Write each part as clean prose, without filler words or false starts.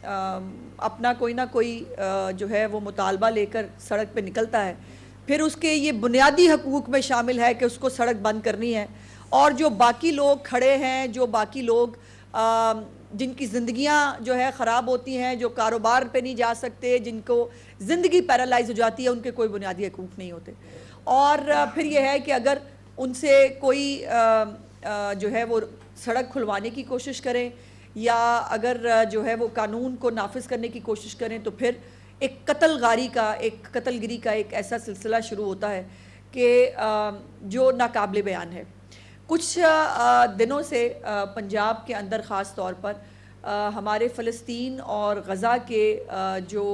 اپنا کوئی نہ کوئی جو ہے وہ مطالبہ لے کر سڑک پہ نکلتا ہے، پھر اس کے یہ بنیادی حقوق میں شامل ہے کہ اس کو سڑک بند کرنی ہے، اور جو باقی لوگ کھڑے ہیں، جو باقی لوگ جن کی زندگیاں جو ہے خراب ہوتی ہیں، جو کاروبار پہ نہیں جا سکتے، جن کو زندگی پیرالائز ہو جاتی ہے، ان کے کوئی بنیادی حقوق نہیں ہوتے۔ اور پھر یہ ہے کہ اگر ان سے کوئی جو ہے وہ سڑک کھلوانے کی کوشش کریں یا اگر جو ہے وہ قانون کو نافذ کرنے کی کوشش کریں، تو پھر ایک قتل گری کا ایک ایسا سلسلہ شروع ہوتا ہے کہ جو ناقابل بیان ہے۔ کچھ دنوں سے پنجاب کے اندر خاص طور پر ہمارے فلسطین اور غزہ کے جو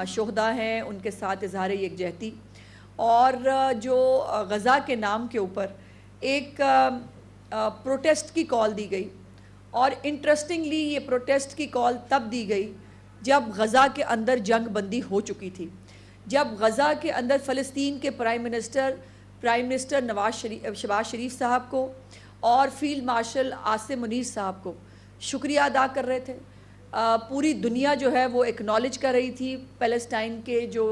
شہداء ہیں ان کے ساتھ اظہار یکجہتی، اور جو غزہ کے نام کے اوپر ایک پروٹیسٹ کی کال دی گئی، اور انٹرسٹنگلی یہ پروٹیسٹ کی کال تب دی گئی جب غزہ کے اندر جنگ بندی ہو چکی تھی، جب غزہ کے اندر فلسطین کے پرائم منسٹر شہباز شریف صاحب کو اور فیلڈ مارشل عاصم منیر صاحب کو شکریہ ادا کر رہے تھے۔ پوری دنیا جو ہے وہ ایکنالج کر رہی تھی، پیلسٹائن کے جو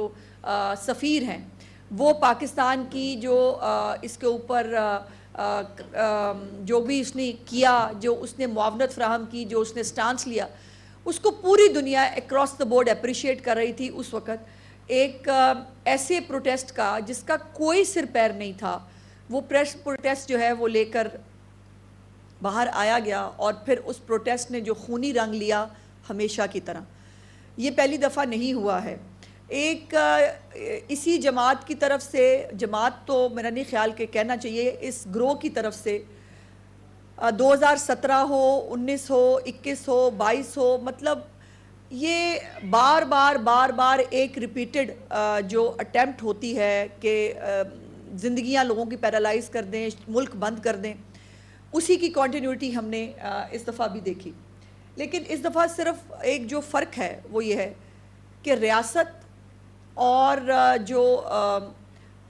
سفیر ہیں وہ پاکستان کی جو اس کے اوپر جو بھی اس نے کیا، جو اس نے معاونت فراہم کی، جو اس نے سٹانس لیا، اس کو پوری دنیا اکراس دا بورڈ اپریشیٹ کر رہی تھی۔ اس وقت ایک ایسے پروٹیسٹ کا جس کا کوئی سر پیر نہیں تھا، وہ پروٹیسٹ جو ہے وہ لے کر باہر آیا گیا، اور پھر اس پروٹیسٹ نے جو خونی رنگ لیا ہمیشہ کی طرح، یہ پہلی دفعہ نہیں ہوا ہے۔ ایک اسی جماعت کی طرف سے، جماعت تو میرا نہیں خیال کہ کہنا چاہیے، اس گروہ کی طرف سے 2017 ہو، 19 ہو، 21 ہو، 22 ہو، مطلب یہ بار بار ایک ریپیٹڈ جو اٹیمپٹ ہوتی ہے کہ زندگیاں لوگوں کی پیرالائز کر دیں، ملک بند کر دیں، اسی کی کنٹینیوٹی ہم نے اس دفعہ بھی دیکھی۔ لیکن اس دفعہ صرف ایک جو فرق ہے وہ یہ ہے کہ ریاست اور جو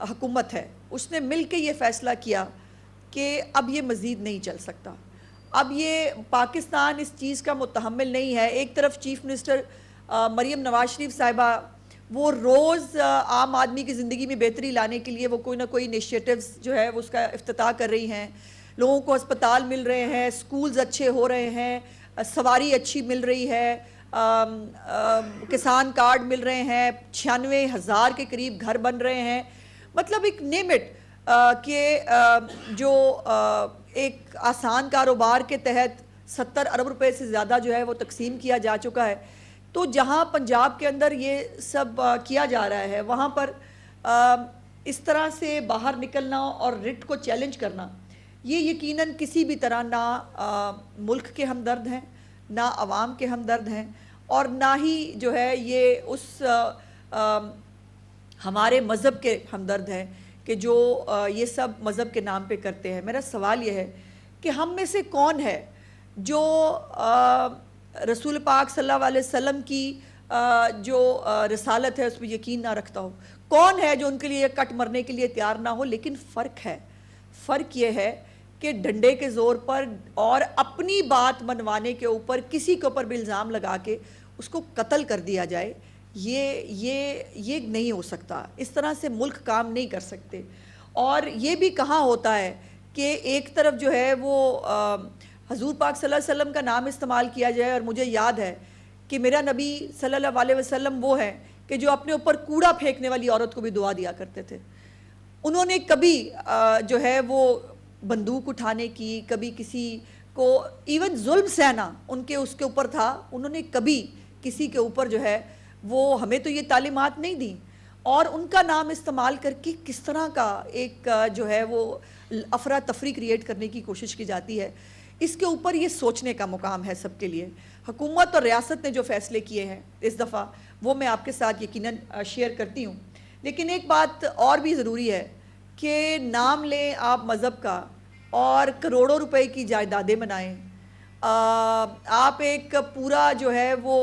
حکومت ہے اس نے مل کے یہ فیصلہ کیا کہ اب یہ مزید نہیں چل سکتا، اب یہ پاکستان اس چیز کا متحمل نہیں ہے۔ ایک طرف چیف منسٹر مریم نواز شریف صاحبہ وہ روز عام آدمی کی زندگی میں بہتری لانے کے لیے وہ کوئی نہ کوئی انیشیٹیوز جو ہے وہ اس کا افتتاح کر رہی ہیں، لوگوں کو ہسپتال مل رہے ہیں، سکولز اچھے ہو رہے ہیں، سواری اچھی مل رہی ہے، کسان کارڈ مل رہے ہیں، 96,000 کے قریب گھر بن رہے ہیں، مطلب ایک نیم اٹ کہ جو ایک آسان کاروبار کے تحت 70 ارب روپے سے زیادہ جو ہے وہ تقسیم کیا جا چکا ہے۔ تو جہاں پنجاب کے اندر یہ سب کیا جا رہا ہے، وہاں پر اس طرح سے باہر نکلنا اور رٹ کو چیلنج کرنا، یہ یقیناً کسی بھی طرح نہ ملک کے ہمدرد ہیں، نہ عوام کے ہمدرد ہیں، اور نہ ہی جو ہے یہ اس ہمارے مذہب کے ہمدرد ہیں کہ جو یہ سب مذہب کے نام پہ کرتے ہیں۔ میرا سوال یہ ہے کہ ہم میں سے کون ہے جو رسول پاک صلی اللہ علیہ وسلم کی جو رسالت ہے اس پہ یقین نہ رکھتا ہو؟ کون ہے جو ان کے لیے کٹ مرنے کے لیے تیار نہ ہو؟ لیکن فرق یہ ہے کہ ڈنڈے کے زور پر اور اپنی بات منوانے کے اوپر کسی کے اوپر بھی الزام لگا کے اس کو قتل کر دیا جائے، یہ نہیں ہو سکتا۔ اس طرح سے ملک کام نہیں کر سکتے۔ اور یہ بھی کہاں ہوتا ہے کہ ایک طرف جو ہے وہ حضور پاک صلی اللہ علیہ وسلم کا نام استعمال کیا جائے، اور مجھے یاد ہے کہ میرا نبی صلی اللہ علیہ وسلم وہ ہے کہ جو اپنے اوپر کوڑا پھینکنے والی عورت کو بھی دعا دیا کرتے تھے۔ انہوں نے کبھی جو ہے وہ بندوق اٹھانے کی، کبھی کسی کو ایون ظلم سہنا ان کے اس کے اوپر تھا، انہوں نے کبھی کسی کے اوپر جو ہے وہ ہمیں تو یہ تعلیمات نہیں دیں، اور ان کا نام استعمال کر کے کس طرح کا ایک جو ہے وہ افراتفری کریٹ کرنے کی کوشش کی جاتی ہے، اس کے اوپر یہ سوچنے کا مقام ہے سب کے لیے۔ حکومت اور ریاست نے جو فیصلے کیے ہیں اس دفعہ وہ میں آپ کے ساتھ یقیناً شیئر کرتی ہوں، لیکن ایک بات اور بھی ضروری ہے کہ نام لیں آپ مذہب کا اور کروڑوں روپے کی جائیدادیں بنائیں، آپ ایک پورا جو ہے وہ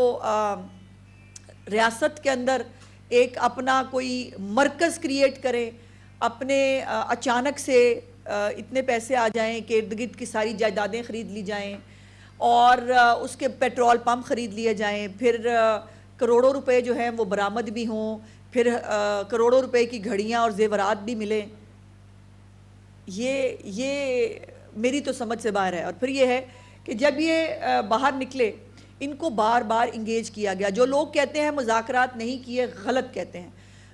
ریاست کے اندر ایک اپنا کوئی مرکز کریٹ کریں، اپنے اچانک سے اتنے پیسے آ جائیں کہ ارد گرد کی ساری جائیدادیں خرید لی جائیں، اور اس کے پیٹرول پمپ خرید لیے جائیں، پھر کروڑوں روپے جو ہیں وہ برآمد بھی ہوں، پھر کروڑوں روپے کی گھڑیاں اور زیورات بھی ملیں، یہ میری تو سمجھ سے باہر ہے۔ اور پھر یہ ہے کہ جب یہ باہر نکلے ان کو بار بار انگیج کیا گیا، جو لوگ کہتے ہیں مذاکرات نہیں کیے غلط کہتے ہیں،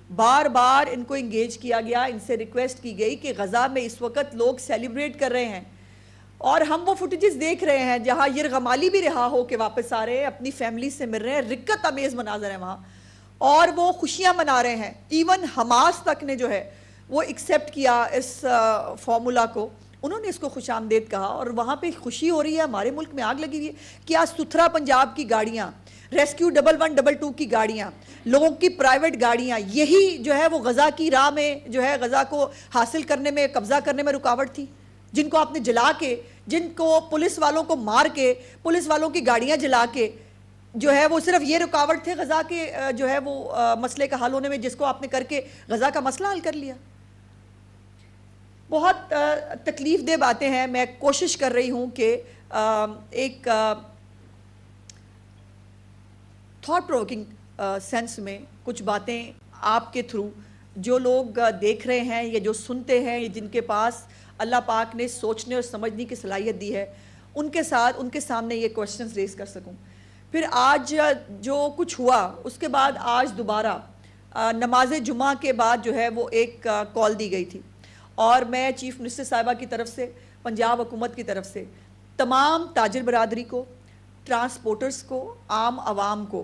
بار بار ان کو انگیج کیا گیا، ان سے ریکویسٹ کی گئی کہ غزہ میں اس وقت لوگ سیلیبریٹ کر رہے ہیں، اور ہم وہ فوٹیجز دیکھ رہے ہیں جہاں یرغمالی بھی رہا ہو کے واپس آ رہے ہیں، اپنی فیملی سے مل رہے ہیں، رکت امیز مناظر ہیں وہاں، اور وہ خوشیاں منا رہے ہیں۔ ایون حماس تک نے جو ہے وہ ایکسیپٹ کیا اس فارمولا کو، انہوں نے اس کو خوش آمدید کہا، اور وہاں پہ خوشی ہو رہی ہے۔ ہمارے ملک میں آگ لگی ہوئی ہے، کیا ستھرا پنجاب کی گاڑیاں، ریسکیو 1122 کی گاڑیاں، لوگوں کی پرائیویٹ گاڑیاں، یہی جو ہے وہ غزہ کی راہ میں جو ہے غزہ کو حاصل کرنے میں، قبضہ کرنے میں رکاوٹ تھی، جن کو آپ نے جلا کے، جن کو پولیس والوں کو مار کے، پولیس والوں کی گاڑیاں جلا کے جو ہے وہ صرف یہ رکاوٹ تھے غزہ کے جو ہے وہ مسئلے کا حل ہونے میں، جس کو آپ نے کر کے غزہ کا مسئلہ حل کر لیا۔ بہت تکلیف دہ باتیں ہیں۔ میں کوشش کر رہی ہوں کہ ایک تھاٹ پروکنگ سینس میں کچھ باتیں آپ کے تھرو جو لوگ دیکھ رہے ہیں یا جو سنتے ہیں یا جن کے پاس اللہ پاک نے سوچنے اور سمجھنے کی صلاحیت دی ہے، ان کے ساتھ ان کے سامنے یہ کوشچنز ریز کر سکوں۔ پھر آج جو کچھ ہوا اس کے بعد آج دوبارہ نماز جمعہ کے بعد جو ہے وہ ایک کال دی گئی تھی، اور میں چیف منسٹر صاحبہ کی طرف سے، پنجاب حکومت کی طرف سے تمام تاجر برادری کو، ٹرانسپورٹرز کو، عام عوام کو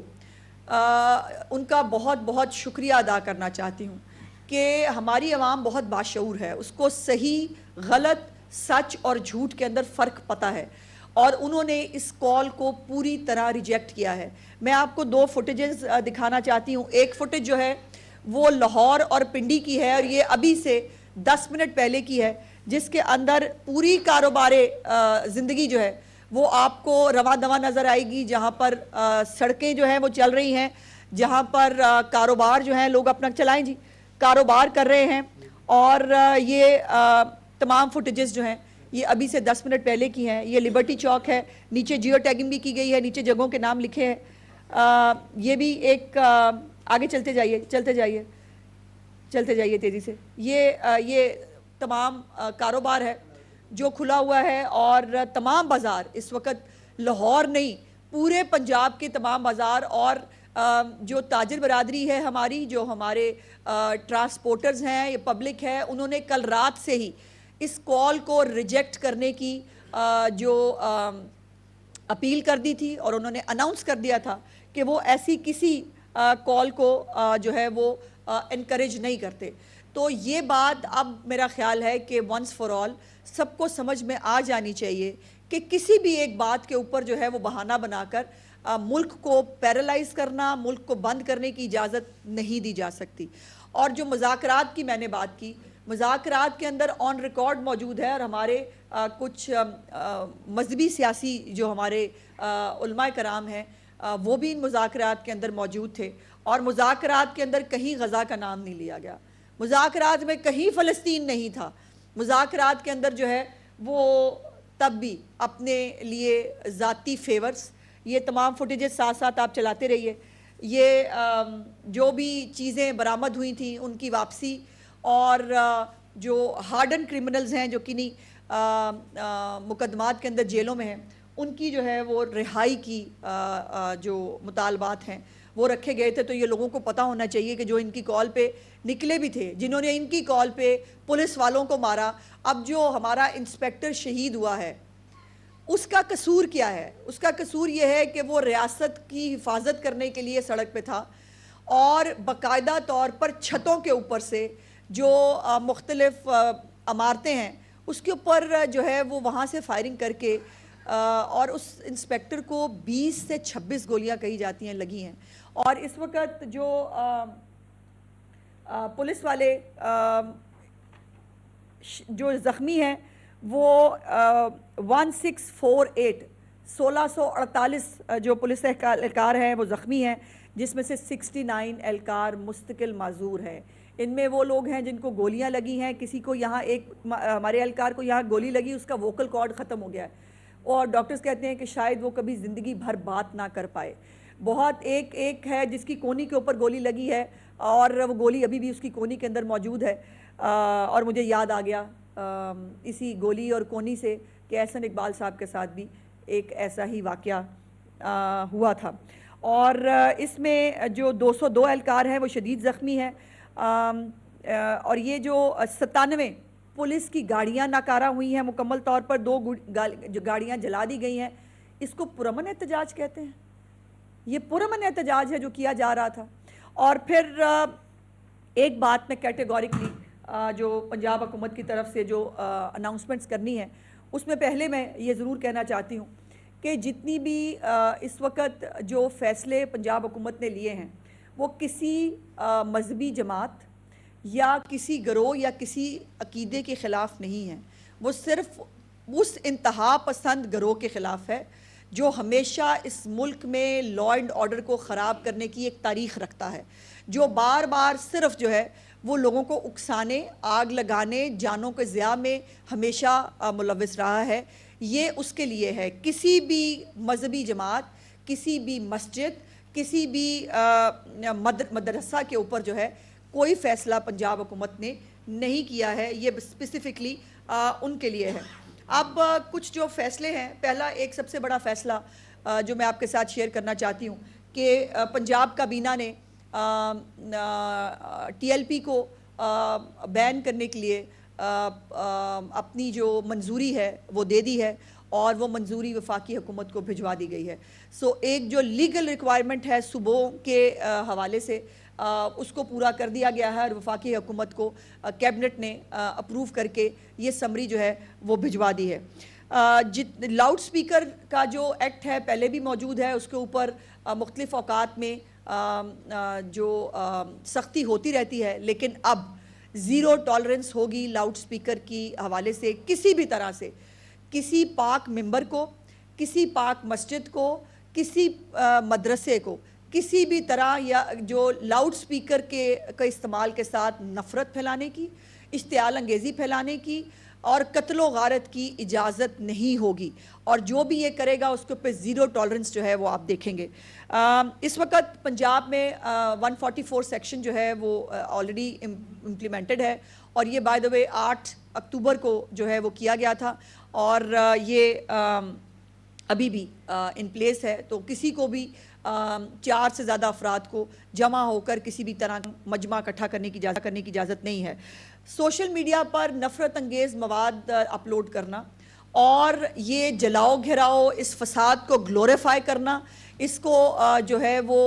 ان کا بہت بہت شکریہ ادا کرنا چاہتی ہوں کہ ہماری عوام بہت باشعور ہے، اس کو صحیح، غلط، سچ اور جھوٹ کے اندر فرق پتہ ہے، اور انہوں نے اس کال کو پوری طرح ریجیکٹ کیا ہے۔ میں آپ کو 2 فوٹیجز دکھانا چاہتی ہوں۔ ایک فوٹیج جو ہے وہ لاہور اور پنڈی کی ہے، اور یہ ابھی سے 10 منٹ پہلے کی ہے، جس کے اندر پوری کاروبار زندگی جو ہے وہ آپ کو رواں دواں نظر آئے گی، جہاں پر سڑکیں جو ہیں وہ چل رہی ہیں، جہاں پر کاروبار جو ہیں لوگ اپنا چلائیں جی کاروبار کر رہے ہیں، اور یہ تمام فوٹیجز جو ہیں یہ ابھی سے 10 منٹ پہلے کی ہیں۔ یہ لبرٹی چوک ہے، نیچے جیو ٹیگنگ بھی کی گئی ہے، نیچے جگہوں کے نام لکھے ہیں۔ یہ بھی ایک آگے چلتے جائیے تیزی سے۔ یہ تمام کاروبار ہے جو کھلا ہوا ہے، اور تمام بازار اس وقت لاہور نہیں پورے پنجاب کے تمام بازار، اور جو تاجر برادری ہے ہماری، جو ہمارے ٹرانسپورٹرز ہیں، یہ پبلک ہے، انہوں نے کل رات سے ہی اس کال کو ریجیکٹ کرنے کی جو اپیل کر دی تھی، اور انہوں نے اناؤنس کر دیا تھا کہ وہ ایسی کسی کال کو جو ہے وہ انکریج نہیں کرتے۔ تو یہ بات اب میرا خیال ہے کہ ونس فار آل سب کو سمجھ میں آ جانی چاہیے کہ کسی بھی ایک بات کے اوپر جو ہے وہ بہانہ بنا کر ملک کو پیرالائز کرنا، ملک کو بند کرنے کی اجازت نہیں دی جا سکتی۔ اور جو مذاکرات کی میں نے بات کی، مذاکرات کے اندر آن ریکارڈ موجود ہے، اور ہمارے کچھ مذہبی سیاسی جو ہمارے علماء کرام ہیں وہ بھی ان مذاکرات کے اندر موجود تھے، اور مذاکرات کے اندر کہیں غزہ کا نام نہیں لیا گیا، مذاکرات میں کہیں فلسطین نہیں تھا، مذاکرات کے اندر جو ہے وہ تب بھی اپنے لیے ذاتی فیورز، یہ تمام فوٹیجز ساتھ ساتھ آپ چلاتے رہیے، یہ جو بھی چیزیں برآمد ہوئی تھیں ان کی واپسی، اور جو ہارڈن کرمنلز ہیں جو کنی مقدمات کے اندر جیلوں میں ہیں، ان کی جو ہے وہ رہائی کی جو مطالبات ہیں وہ رکھے گئے تھے۔ تو یہ لوگوں کو پتہ ہونا چاہیے کہ جو ان کی کال پہ نکلے بھی تھے، جنہوں نے ان کی کال پہ پولیس والوں کو مارا، اب جو ہمارا انسپیکٹر شہید ہوا ہے اس کا قصور کیا ہے؟ اس کا قصور یہ ہے کہ وہ ریاست کی حفاظت کرنے کے لیے سڑک پہ تھا، اور باقاعدہ طور پر چھتوں کے اوپر سے جو مختلف عمارتیں ہیں اس کے اوپر جو ہے وہ وہاں سے فائرنگ کر کے، اور اس انسپیکٹر کو 20 سے 26 گولیاں کہی جاتی ہیں لگی ہیں، اور اس وقت جو پولیس والے جو زخمی ہیں وہ 1648 1648 جو پولیس اہلکار ہیں وہ زخمی ہیں، جس میں سے 69 اہلکار مستقل معذور ہیں۔ ان میں وہ لوگ ہیں جن کو گولیاں لگی ہیں، کسی کو یہاں ایک ہمارے اہلکار کو یہاں گولی لگی، اس کا ووکل کارڈ ختم ہو گیا ہے، اور ڈاکٹرز کہتے ہیں کہ شاید وہ کبھی زندگی بھر بات نہ کر پائے. بہت ایک ہے جس کی کونی کے اوپر گولی لگی ہے اور وہ گولی ابھی بھی اس کی کونی کے اندر موجود ہے. اور مجھے یاد آ گیا اسی گولی اور کونی سے کہ احسن اقبال صاحب کے ساتھ بھی ایک ایسا ہی واقعہ ہوا تھا. اور اس میں جو 202 اہلکار ہیں وہ شدید زخمی ہیں. اور یہ جو 97 پولیس کی گاڑیاں ناکارہ ہوئی ہیں مکمل طور پر، 2 گاڑیاں جلا دی گئی ہیں. اس کو پرامن احتجاج کہتے ہیں. یہ پرامن احتجاج ہے جو کیا جا رہا تھا. اور پھر ایک بات میں کیٹیگوریکلی جو پنجاب حکومت کی طرف سے جو اناؤنسمنٹس کرنی ہے اس میں پہلے میں یہ ضرور کہنا چاہتی ہوں کہ جتنی بھی اس وقت جو فیصلے پنجاب حکومت نے لیے ہیں وہ کسی مذہبی جماعت یا کسی گروہ یا کسی عقیدے کے خلاف نہیں ہیں. وہ صرف اس انتہا پسند گروہ کے خلاف ہے جو ہمیشہ اس ملک میں لا اینڈ آرڈر کو خراب کرنے کی ایک تاریخ رکھتا ہے، جو بار بار صرف جو ہے وہ لوگوں کو اکسانے، آگ لگانے، جانوں کے ضیاع میں ہمیشہ ملوث رہا ہے. یہ اس کے لیے ہے. کسی بھی مذہبی جماعت، کسی بھی مسجد، کسی بھی مدرسہ کے اوپر جو ہے کوئی فیصلہ پنجاب حکومت نے نہیں کیا ہے. یہ اسپیسیفکلی ان کے لیے ہے. اب کچھ جو فیصلے ہیں، پہلا ایک سب سے بڑا فیصلہ جو میں آپ کے ساتھ شیئر کرنا چاہتی ہوں کہ پنجاب کابینہ نے ٹی ایل پی کو بین کرنے کے لیے اپنی جو منظوری ہے وہ دے دی ہے اور وہ منظوری وفاقی حکومت کو بھجوا دی گئی ہے. سو ایک جو لیگل ریکوائرمنٹ ہے صوبوں کے حوالے سے اس کو پورا کر دیا گیا ہے اور وفاقی حکومت کو کیبنٹ نے اپروو کر کے یہ سمری جو ہے وہ بھجوا دی ہے. لاؤڈ سپیکر کا جو ایکٹ ہے پہلے بھی موجود ہے، اس کے اوپر مختلف اوقات میں جو سختی ہوتی رہتی ہے، لیکن اب زیرو ٹالرنس ہوگی لاؤڈ سپیکر کی حوالے سے. کسی بھی طرح سے کسی پاک ممبر کو، کسی پاک مسجد کو، کسی مدرسے کو کسی بھی طرح یا جو لاؤڈ سپیکر کا استعمال کے ساتھ نفرت پھیلانے کی، اشتعال انگیزی پھیلانے کی اور قتل و غارت کی اجازت نہیں ہوگی. اور جو بھی یہ کرے گا اس کے اوپر زیرو ٹالرنس جو ہے وہ آپ دیکھیں گے. اس وقت پنجاب میں 144 سیکشن جو ہے وہ آلریڈی امپلیمنٹڈ ہے اور یہ بائی دا وے 8 اکتوبر کو جو ہے وہ کیا گیا تھا اور یہ ابھی بھی ان پلیس ہے. تو کسی کو بھی 4 سے زیادہ افراد کو جمع ہو کر کسی بھی طرح مجمع اکٹھا کرنے کی اجازت نہیں ہے. سوشل میڈیا پر نفرت انگیز مواد اپلوڈ کرنا اور یہ جلاؤ گھراؤ، اس فساد کو گلوریفائی کرنا، اس کو جو ہے وہ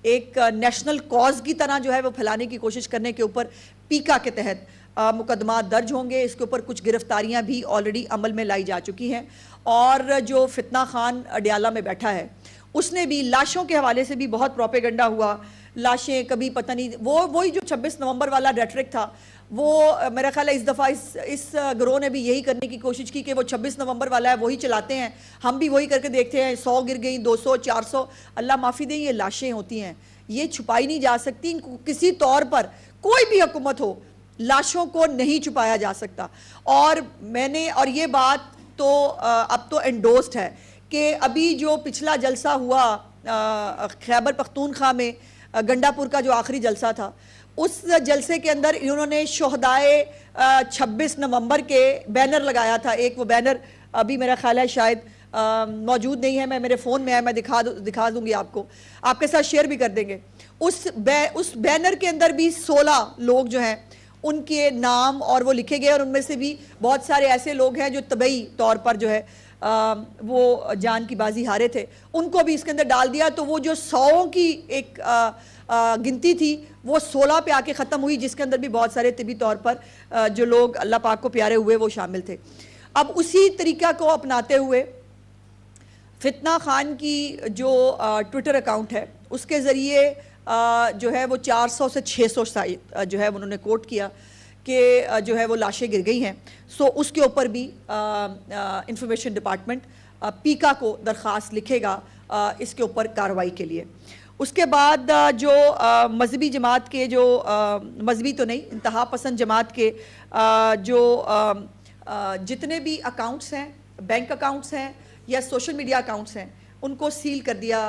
ایک نیشنل کاز کی طرح جو ہے وہ پھیلانے کی کوشش کرنے کے اوپر پیکا کے تحت مقدمات درج ہوں گے. اس کے اوپر کچھ گرفتاریاں بھی آلریڈی عمل میں لائی جا چکی ہیں. اور جو فتنہ خان اڈیالہ میں بیٹھا ہے اس نے بھی لاشوں کے حوالے سے بھی بہت پروپیگنڈا ہوا. لاشیں کبھی پتہ نہیں، وہی جو 26 نومبر والا ریٹرک تھا وہ میرا خیال ہے اس دفعہ اس گروہ نے بھی یہی کرنے کی کوشش کی کہ وہ 26 نومبر والا ہے وہی چلاتے ہیں، ہم بھی وہی کر کے دیکھتے ہیں. 100 گر گئیں، 200، 400. اللہ معافی دیں، یہ لاشیں ہوتی ہیں، یہ چھپائی نہیں جا سکتی. کسی طور پر کوئی بھی حکومت ہو لاشوں کو نہیں چھپایا جا سکتا. اور یہ بات تو اب تو انڈورسڈ ہے کہ ابھی جو پچھلا جلسہ ہوا خیبر پختونخوا میں گنڈا پور کا جو آخری جلسہ تھا، اس جلسے کے اندر انہوں نے شہدائے 26 نومبر کے بینر لگایا تھا. ایک وہ بینر ابھی میرا خیال ہے شاید موجود نہیں ہے، میں میرے فون میں ہے، میں دکھا دوں گی آپ کو، آپ کے ساتھ شیئر بھی کر دیں گے. اس بینر کے اندر بھی 16 لوگ جو ہیں ان کے نام اور وہ لکھے گئے اور ان میں سے بھی بہت سارے ایسے لوگ ہیں جو طبعی طور پر جو ہے وہ جان کی بازی ہارے تھے، ان کو بھی اس کے اندر ڈال دیا. تو وہ جو 100 کی ایک گنتی تھی وہ 16 پہ آ کے ختم ہوئی، جس کے اندر بھی بہت سارے طبی طور پر جو لوگ اللہ پاک کو پیارے ہوئے وہ شامل تھے. اب اسی طریقہ کو اپناتے ہوئے فتنہ خان کی جو ٹویٹر اکاؤنٹ ہے اس کے ذریعے جو ہے وہ 400 سے 600 جو ہے انہوں نے کوٹ کیا کہ جو ہے وہ لاشیں گر گئی ہیں. سو اس کے اوپر بھی انفارمیشن ڈپارٹمنٹ پیکا کو درخواست لکھے گا اس کے اوپر کارروائی کے لیے. اس کے بعد جو مذہبی جماعت کے جو مذہبی تو نہیں، انتہا پسند جماعت کے جو جتنے بھی اکاؤنٹس ہیں بینک اکاؤنٹس ہیں یا سوشل میڈیا اکاؤنٹس ہیں ان کو سیل کر دیا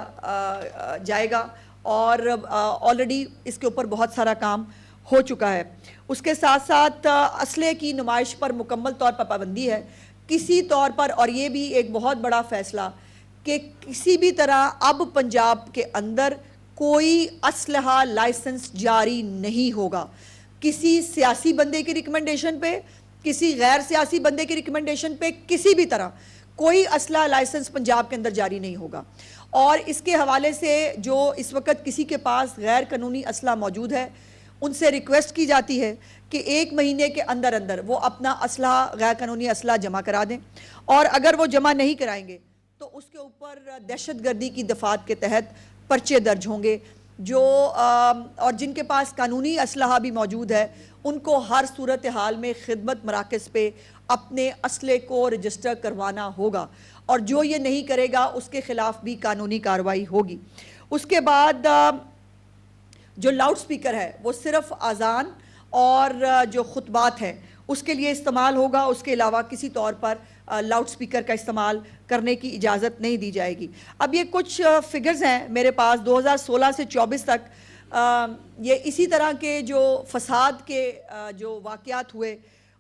جائے گا، اور آلریڈی اس کے اوپر بہت سارا کام ہو چکا ہے۔ اس کے ساتھ ساتھ اسلحے کی نمائش پر مکمل طور پر پابندی ہے کسی طور پر، اور یہ بھی ایک بہت بڑا فیصلہ کہ کسی بھی طرح اب پنجاب کے اندر کوئی اسلحہ لائسنس جاری نہیں ہوگا، کسی سیاسی بندے کی ریکمنڈیشن پہ، کسی غیر سیاسی بندے کی ریکمنڈیشن پہ، کسی بھی طرح کوئی اسلحہ لائسنس پنجاب کے اندر جاری نہیں ہوگا۔ اور اس کے حوالے سے جو اس وقت کسی کے پاس غیر قانونی اسلحہ موجود ہے ان سے ریکویسٹ کی جاتی ہے کہ 1 مہینے کے اندر اندر وہ اپنا اسلحہ، غیر قانونی اسلحہ جمع کرا دیں، اور اگر وہ جمع نہیں کرائیں گے تو اس کے اوپر دہشت گردی کی دفعات کے تحت پرچے درج ہوں گے، جو اور جن کے پاس قانونی اسلحہ بھی موجود ہے ان کو ہر صورتحال میں خدمت مراکز پہ اپنے اسلحے کو رجسٹر کروانا ہوگا، اور جو یہ نہیں کرے گا اس کے خلاف بھی قانونی کارروائی ہوگی۔ اس کے بعد جو لاؤڈ سپیکر ہے وہ صرف اذان اور جو خطبات ہیں اس کے لیے استعمال ہوگا، اس کے علاوہ کسی طور پر لاؤڈ سپیکر کا استعمال کرنے کی اجازت نہیں دی جائے گی۔ اب یہ کچھ فگرز ہیں میرے پاس 2016 سے 24 تک، یہ اسی طرح کے جو فساد کے جو واقعات ہوئے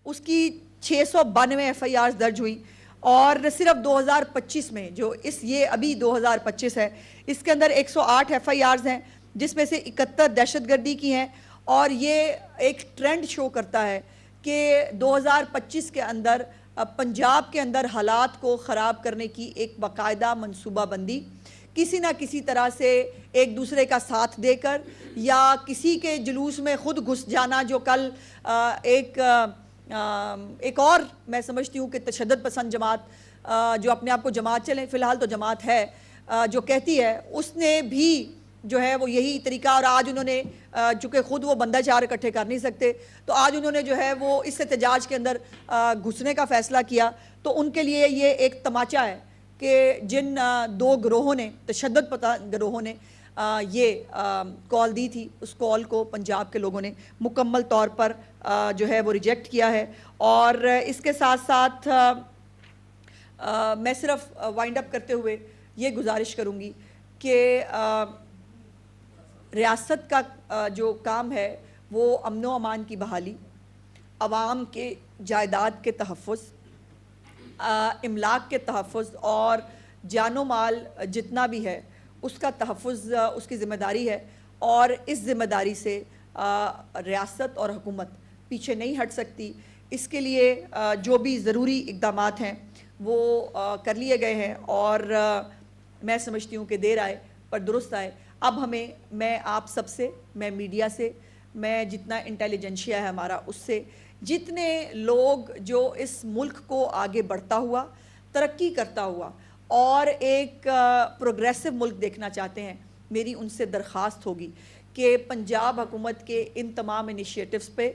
اس کی 692 ایف آئی آرز درج ہوئی، اور صرف 2025 میں جو یہ ابھی 2025 ہے اس کے اندر 108 ایف آئی آرز ہیں، جس میں سے 71 دہشت گردی کی ہیں، اور یہ ایک ٹرینڈ شو کرتا ہے کہ 2025 کے اندر پنجاب کے اندر حالات کو خراب کرنے کی ایک باقاعدہ منصوبہ بندی کسی نہ کسی طرح سے ایک دوسرے کا ساتھ دے کر یا کسی کے جلوس میں خود گھس جانا، جو کل ایک اور میں سمجھتی ہوں کہ تشدد پسند جماعت جو اپنے آپ کو جماعت چلیں، فی الحال تو جماعت ہے، جو کہتی ہے اس نے بھی جو ہے وہ یہی طریقہ، اور آج انہوں نے چونکہ خود وہ بندہ چار اکٹھے کر نہیں سکتے تو آج انہوں نے جو ہے وہ اس احتجاج کے اندر گھسنے کا فیصلہ کیا، تو ان کے لیے یہ ایک تماچا ہے کہ جن 2 گروہوں نے، تشدد پسند گروہوں نے یہ کال دی تھی، اس کال کو پنجاب کے لوگوں نے مکمل طور پر جو ہے وہ ریجیکٹ کیا ہے۔ اور اس کے ساتھ ساتھ میں صرف وائنڈ اپ کرتے ہوئے یہ گزارش کروں گی کہ ریاست کا جو کام ہے وہ امن و امان کی بحالی، عوام کے جائیداد کے تحفظ، املاک کے تحفظ اور جان و مال جتنا بھی ہے اس کا تحفظ اس کی ذمہ داری ہے، اور اس ذمہ داری سے ریاست اور حکومت پیچھے نہیں ہٹ سکتی۔ اس کے لیے جو بھی ضروری اقدامات ہیں وہ کر لیے گئے ہیں، اور میں سمجھتی ہوں کہ دیر آئے پر درست آئے۔ اب میں آپ سب سے، میں میڈیا سے، میں جتنا انٹیلیجنشیا ہے ہمارا اس سے، جتنے لوگ جو اس ملک کو آگے بڑھتا ہوا، ترقی کرتا ہوا اور ایک پروگریسو ملک دیکھنا چاہتے ہیں، میری ان سے درخواست ہوگی کہ پنجاب حکومت کے ان تمام انیشیٹوز پہ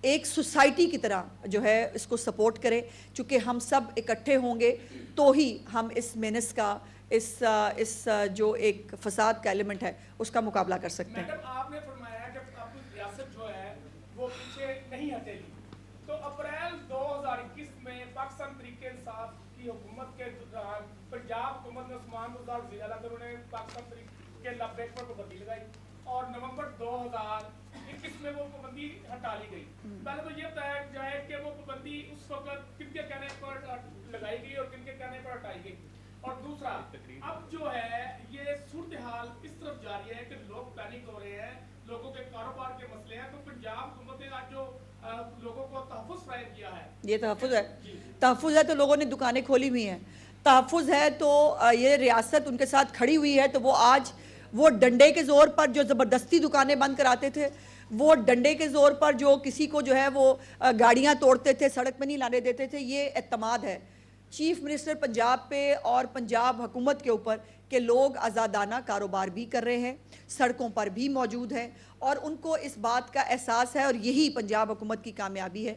ایک سوسائٹی کی طرح جو ہے اس کو سپورٹ کریں، چونکہ ہم سب اکٹھے ہوں گے تو ہی ہم اس مینس کا، اس جو ایک فساد کا ایلیمنٹ ہے اس کا مقابلہ کر سکتے ہیں۔ میڈم آپ نے فرمایا کہ اب ریاست جو ہے وہ پیچھے نہیں ہٹے گی، تو اپریل 2021 میں پاکستان تحریک انصاف کی حکومت کے دوران پنجاب حکومت نے عثمان بزدار وزیر اعلیٰ تھے، انہوں نے پاکستان تحریک کے لبیک پر پابندی لگائی، اور نومبر 2021 میں وہ پابندی ہٹا لی گئی۔ پہلے تو یہ بتایا جائے کہ وہ پابندی اس وقت کن کے کہنے پر لگائی گئی اور کن کے کہنے پر ہٹائی گئی، اور دوسرا اب جو ہے یہ صورتحال اس طرف جاری ہے کہ لوگ پینک ہو رہے ہیں، لوگوں کے کاروبار کے مسئلے ہیں، تو پنجاب حکومت نے آج جو لوگوں کو تحفظ فراہم کیا ہے، یہ تحفظ ہے، تحفظ ہے تو لوگوں نے دکانیں کھولی ہوئی ہیں، تحفظ ہے تو یہ ریاست ان کے ساتھ کھڑی ہوئی ہے، تو وہ آج وہ ڈنڈے کے زور پر جو زبردستی دکانیں بند کراتے تھے، وہ ڈنڈے کے زور پر جو کسی کو جو ہے وہ گاڑیاں توڑتے تھے، سڑک پہ نہیں لانے دیتے تھے، یہ اعتماد ہے چیف منسٹر پنجاب پہ اور پنجاب حکومت کے اوپر کہ لوگ آزادانہ کاروبار بھی کر رہے ہیں، سڑکوں پر بھی موجود ہیں، اور ان کو اس بات کا احساس ہے، اور یہی پنجاب حکومت کی کامیابی ہے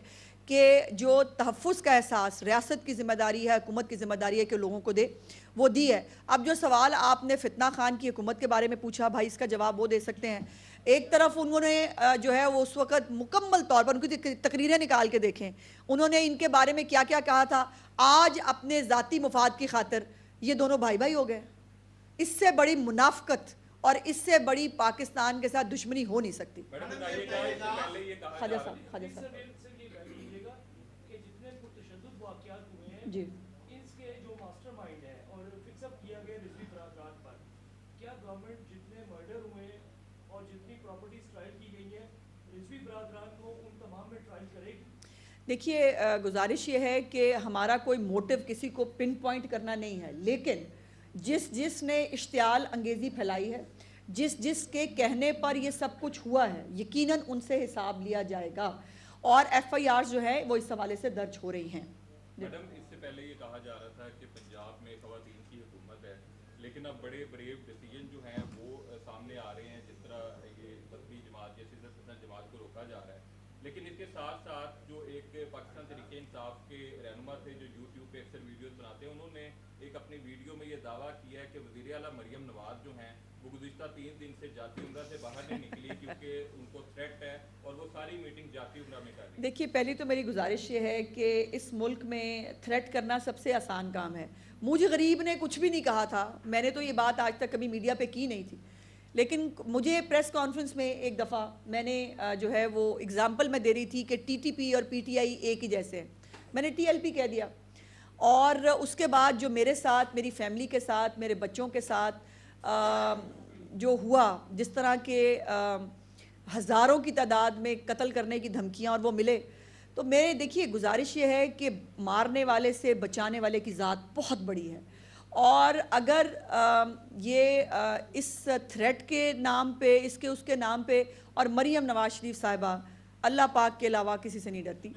کہ جو تحفظ کا احساس ریاست کی ذمہ داری ہے، حکومت کی ذمہ داری ہے کہ لوگوں کو دے، وہ دی ہے۔ اب جو سوال آپ نے فتنہ خان کی حکومت کے بارے میں پوچھا، بھائی اس کا جواب وہ دے سکتے ہیں۔ ایک طرف انہوں نے جو ہے وہ اس وقت مکمل طور پر ان کی تقریریں نکال کے دیکھیں، انہوں نے ان کے بارے میں کیا کیا کہا تھا۔ آج اپنے ذاتی مفاد کی خاطر یہ دونوں بھائی بھائی ہو گئے۔ اس سے بڑی منافقت اور اس سے بڑی پاکستان کے ساتھ دشمنی ہو نہیں سکتی۔ خواجہ صاحب جی اس کے جو ماسٹر مائنڈ ہے اور فکس اپ کیا گیا رضوی برادران پر، کیا گورنمنٹ جتنے مرڈر ہوئے اور جتنی پراپرٹیز ٹرائل کی گئی ہیں رضوی برادران کو ان تمام میں ٹرائل کرے گی؟ دیکھیے گزارش یہ ہے کہ ہمارا کوئی موٹیو کسی کو پن پوائنٹ کرنا نہیں ہے، لیکن جس نے اشتعال انگیزی پھیلائی ہے، جس کے کہنے پر یہ سب کچھ ہوا ہے، یقیناً ان سے حساب لیا جائے گا، اور ایف آئی آر جو ہے وہ اس حوالے سے درج ہو رہی ہیں۔ میڈم اس سے پہلے یہ کہا جا رہا تھا کہ پنجاب میں خواتین کی حکومت ہے، لیکن اب بڑے بریو ڈیسیجن جو ہیں وہ سامنے آ رہے ہیں، جس طرح یہ بستی جماعت جیسی جماعت کو روکا جا رہا ہے، لیکن اس کے ساتھ ساتھ جو ایک پاکستان تحریک انصاف کے رہنما تھے جو یوٹیوب پہ اکثر ویڈیوز بناتے ہیں، انہوں نے ایک اپنی ویڈیو میں یہ دعویٰ کیا ہے کہ وزیر اعلیٰ مریم نواز جو ہیں وہ گزشتہ 3 دن سے جاتی عمرہ سے باہر نہیں نکلی کیونکہ ان کو تھریٹ ہے اور وہ ساری میٹنگ جاتی عمرہ میں کر رہی ہیں۔ دیکھیے پہلی تو میری گزارش یہ ہے کہ اس ملک میں تھریٹ کرنا سب سے آسان کام ہے۔ مجھے غریب نے کچھ بھی نہیں کہا تھا، میں نے تو یہ بات آج تک کبھی میڈیا پہ کی نہیں تھی، لیکن مجھے پریس کانفرنس میں ایک دفعہ میں نے جو ہے وہ اگزامپل میں دے رہی تھی کہ ٹی ٹی پی اور پی ٹی آئی ایک ہی جیسے ہیں، میں نے ٹی ایل پی کہہ دیا، اور اس کے بعد جو میرے ساتھ، میری فیملی کے ساتھ، میرے بچوں کے ساتھ جو ہوا، جس طرح کے ہزاروں کی تعداد میں قتل کرنے کی دھمکیاں اور وہ ملے، تو میرے دیکھیے گزارش یہ ہے کہ مارنے والے سے بچانے والے کی ذات بہت بڑی ہے، اور اگر یہ اس تھریٹ کے نام پہ، اس کے نام پہ، اور مریم نواز شریف صاحبہ اللہ پاک کے علاوہ کسی سے نہیں ڈرتی،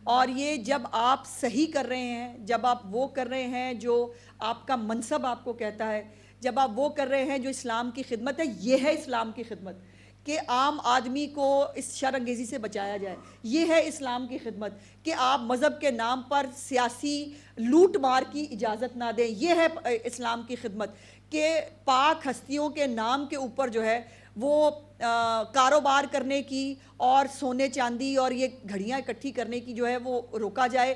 اور یہ جب آپ صحیح کر رہے ہیں، جب آپ وہ کر رہے ہیں جو آپ کا منصب آپ کو کہتا ہے، جب آپ وہ کر رہے ہیں جو اسلام کی خدمت ہے، یہ ہے اسلام کی خدمت کہ عام آدمی کو اس شر انگیزی سے بچایا جائے، یہ ہے اسلام کی خدمت کہ آپ مذہب کے نام پر سیاسی لوٹ مار کی اجازت نہ دیں، یہ ہے اسلام کی خدمت کہ پاک ہستیوں کے نام کے اوپر جو ہے وہ کاروبار کرنے کی اور سونے چاندی اور یہ گھڑیاں اکٹھی کرنے کی جو ہے وہ روکا جائے،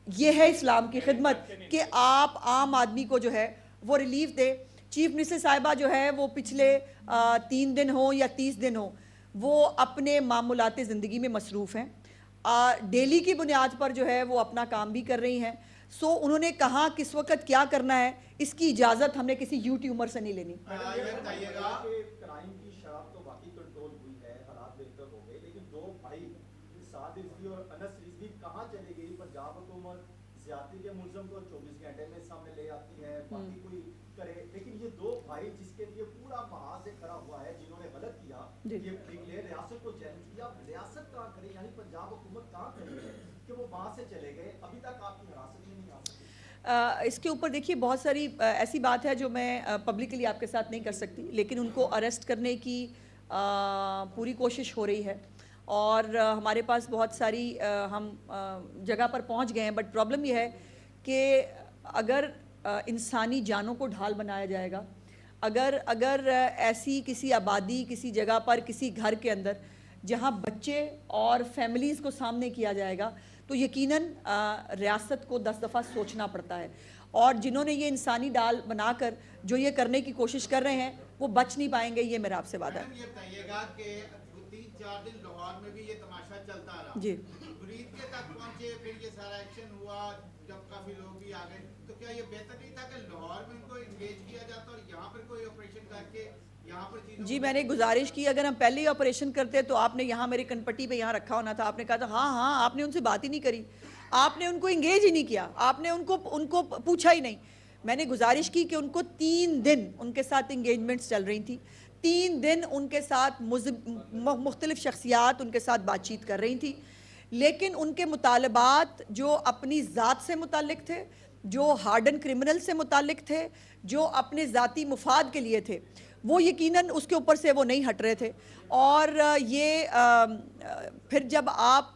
یہ ہے اسلام کی خدمت کہ آپ عام آدمی کو جو ہے وہ ریلیف دے۔ چیف منسٹر صاحبہ جو ہے وہ پچھلے 3 دن ہوں یا 30 دن ہوں، وہ اپنے معمولات زندگی میں مصروف ہیں، ڈیلی کی بنیاد پر جو ہے وہ اپنا کام بھی کر رہی ہیں، سو انہوں نے کہاں کس وقت کیا کرنا ہے اس کی اجازت ہم نے کسی یوٹیوبر سے نہیں لینی۔ کرائم کی شرح تو باقی کنٹرول ہوئی ہے، حالات بہتر ہو گئے، لیکن 2 بھائی سعد رضوی اور انس رضوی کہاں چلے گئی؟ پنجاب حکومت زیادتی کے ملزم کو 24 گھنٹے میں سامنے لے آتی ہے، باقی کوئی کرے، لیکن یہ 2 بھائی جس کے لیے پورا محاذ سے کھڑا ہوا ہے، جنہوں نے غلط کیا، یہ نکلے ریاست کو چیلنج کیا، ریاست کہاں کھڑی، یعنی پنجاب حکومت کہاں کھڑی ہے کہ وہ وہاں سے چلے گئے، ابھی تک آپ کی حراست میں نہیں آ سکتی؟ اس کے اوپر دیکھیے بہت ساری ایسی بات ہے جو میں پبلکلی آپ کے ساتھ نہیں کر سکتی، لیکن ان کو اریسٹ کرنے کی پوری کوشش ہو رہی ہے، اور ہمارے پاس بہت ساری ہم جگہ پر پہنچ گئے ہیں، بٹ پرابلم یہ ہے کہ اگر انسانی جانوں کو ڈھال بنایا جائے گا، اگر ایسی کسی آبادی، کسی جگہ پر، کسی گھر کے اندر جہاں بچے اور فیملیز کو سامنے کیا جائے گا، تو یقیناً ریاست کو 10 دفعہ سوچنا پڑتا ہے، اور جنہوں نے یہ انسانی ڈال بنا کر جو یہ کرنے کی کوشش کر رہے ہیں وہ بچ نہیں پائیں گے، یہ میرا آپ سے وعدہ ہے۔ یہ بتائیے گا کہ 3-4 دن لاہور میں بھی یہ تماشا چلتا رہا، جی برید کے تک پہنچے، پھر یہ سارا ایکشن ہوا، جب کافی لوگ بھی آ گئے، تو کیا یہ بہتر نہیں تھا کہ لاہور میں ان کو انگیج کیا جاتا اور یہاں پر کوئی آپریشن کر کے یہاں پر چیزوں؟ جی میں نے گزارش کی اگر ہم پہلے ہی آپریشن کرتے تو آپ نے یہاں میری کن پٹی پہ یہاں رکھا ہونا تھا، آپ نے کہا تھا ہاں آپ نے ان سے بات ہی نہیں کری، آپ نے ان کو انگیج ہی نہیں کیا، آپ نے ان کو پوچھا ہی نہیں۔ میں نے گزارش کی کہ ان کو 3 دن ان کے ساتھ انگیجمنٹس چل رہی تھیں، 3 دن ان کے ساتھ مختلف شخصیات ان کے ساتھ بات چیت کر رہی تھیں، لیکن ان کے مطالبات جو اپنی ذات سے متعلق تھے، جو ہارڈن کرمنل سے متعلق تھے، جو اپنے ذاتی مفاد کے لیے تھے، وہ یقیناً اس کے اوپر سے وہ نہیں ہٹ رہے تھے، اور یہ پھر جب آپ